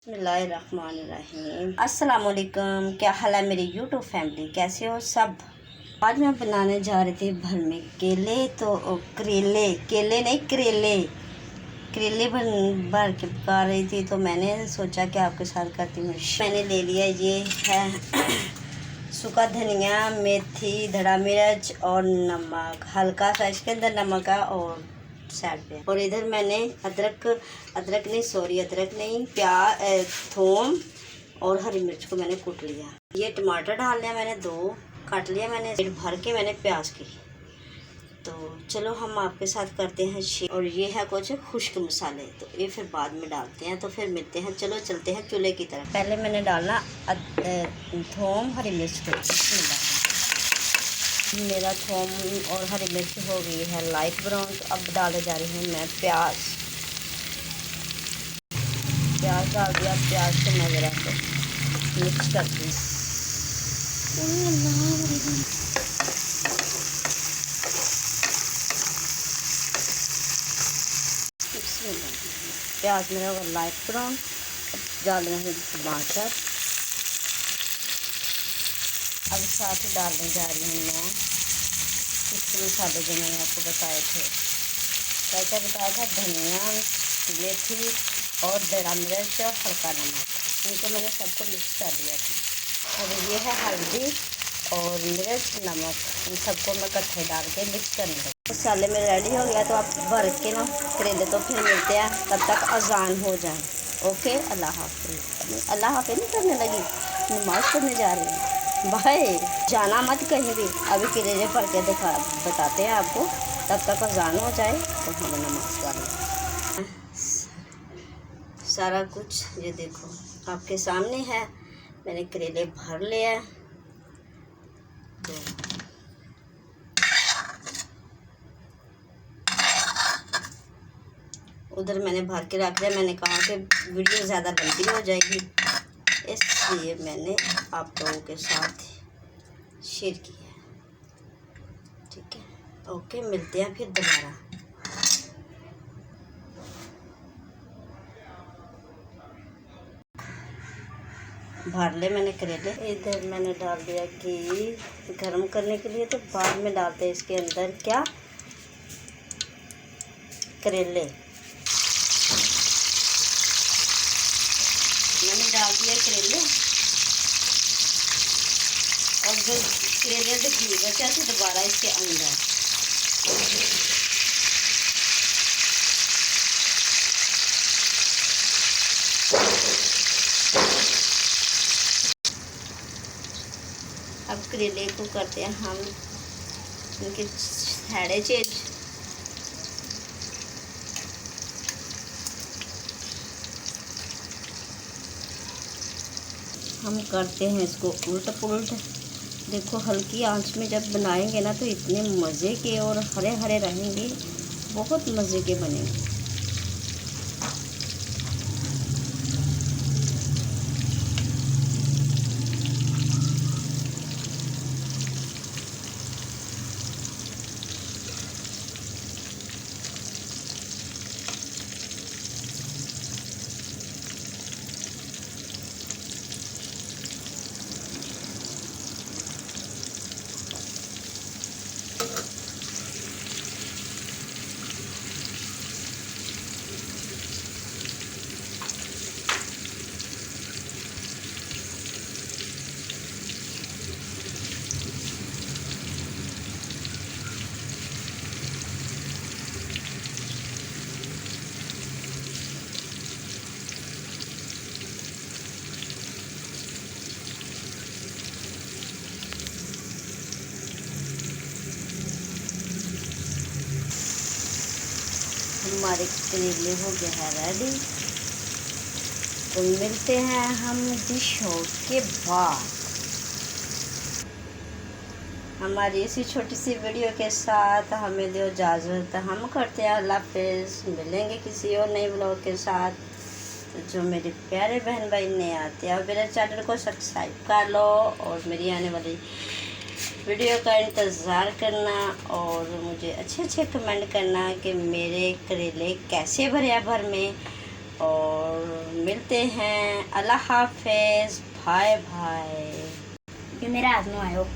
बिस्मिल्लाहिर्रहमानिर्रहीम। अस्सलाम वालेकुम। क्या हाल है मेरी यूट्यूब फैमिली, कैसे हो सब। आज मैं बनाने जा रही थी भर में केले, तो करेले, केले नहीं करेले, करेले भर के पका रही थी। तो मैंने सोचा कि आपके साथ करती हूँ। मैंने ले लिया, ये है सूखा धनिया, मेथी, धड़ा मिर्च और नमक, हल्का सा इसके अंदर नमक है और साइड पे। और इधर मैंने अदरक नहीं, प्याज, थूम और हरी मिर्च को मैंने कूट लिया। ये टमाटर डाल लिया मैंने, 2 काट लिया मैंने, पेट भर के मैंने प्याज की। तो चलो हम आपके साथ करते हैं शेयर। और ये है कुछ खुश्क मसाले, तो ये फिर बाद में डालते हैं। तो फिर मिलते हैं, चलो चलते हैं चूल्हे की तरफ। पहले मैंने डालना थूम, हरी मिर्च को। मेरा थूम और हरी मिर्च हो गई है लाइट ब्राउन। तो अब डाले जा रही हूँ मैं प्याज डाल दिया। प्याज को मैं ज़रा से मिक्स करती हूँ। प्याज मेरा होगा लाइट ब्राउन। अब डाल रहे हैं टमाटर। अब साथ ही डालने जा रही हूँ मैं कुछ मसाले जो मैंने आपको बताए थे। क्या क्या बताया था, धनिया, मेथी और धड़ा मिर्च और हल्का नमक, इनको मैंने सबको मिक्स कर दिया था। अब ये है हल्दी और मिर्च, नमक, इन सबको मैं इकट्ठे डाल के मिक्स कर लूँगा। मसाले में रेडी हो गया। तो आप भर के ना करेले। तो फिर मिलते हैं, तब तक अजान हो जाए। ओके, अल्लाह हाफिज़। अल्लाह हाफिज़ नहीं करने लगी, नमाज़ पढ़ने जा रही हूँ। भाई जाना मत कहीं भी, अभी करेले भर के बताते हैं आपको। तब तक अजान हो जाए तो हम नमाज पढ़ लें। सारा कुछ ये देखो आपके सामने है। मैंने करेले भर लिया। तो उधर मैंने भर के रख दिया। मैंने कहा कि वीडियो ज़्यादा लंबी हो जाएगी, इसलिए मैंने आप लोगों के साथ शेयर किया है। ठीक है, ओके, मिलते हैं फिर दोबारा। भर ले मैंने करेले। इधर मैंने डाल दिया घी गर्म करने के लिए। तो बाद में डालते हैं इसके अंदर क्या, करेले। मैंने डाल दिया करेले। और जो करेले तो घी बचा थे दोबारा इसके अंदर। अब करेले को करते हैं हम इनके हैडे चेंज। हम करते हैं इसको उल्ट पुलट। देखो हल्की आंच में जब बनाएंगे ना तो इतने मज़े के और हरे हरे रहेंगे, बहुत मज़े के बनेंगे। हमारे करेले हो गए हैं रेडी। तो मिलते हैं हम डिश हो के बाद। हमारी इसी छोटी सी वीडियो के साथ हमें दो इजाज़त। हम करते हैं अल्लाह हाफ़िज़। मिलेंगे किसी और नए ब्लॉग के साथ। तो जो मेरे प्यारे बहन भाई नए आते हैं, मेरे चैनल को सब्सक्राइब कर लो और मेरी आने वाली वीडियो का इंतज़ार करना और मुझे अच्छे अच्छे कमेंट करना कि मेरे करेले कैसे भरे भर में। और मिलते हैं। अल्लाह हाफिज, बाय बाय। ये मेरा हाथ में आयो।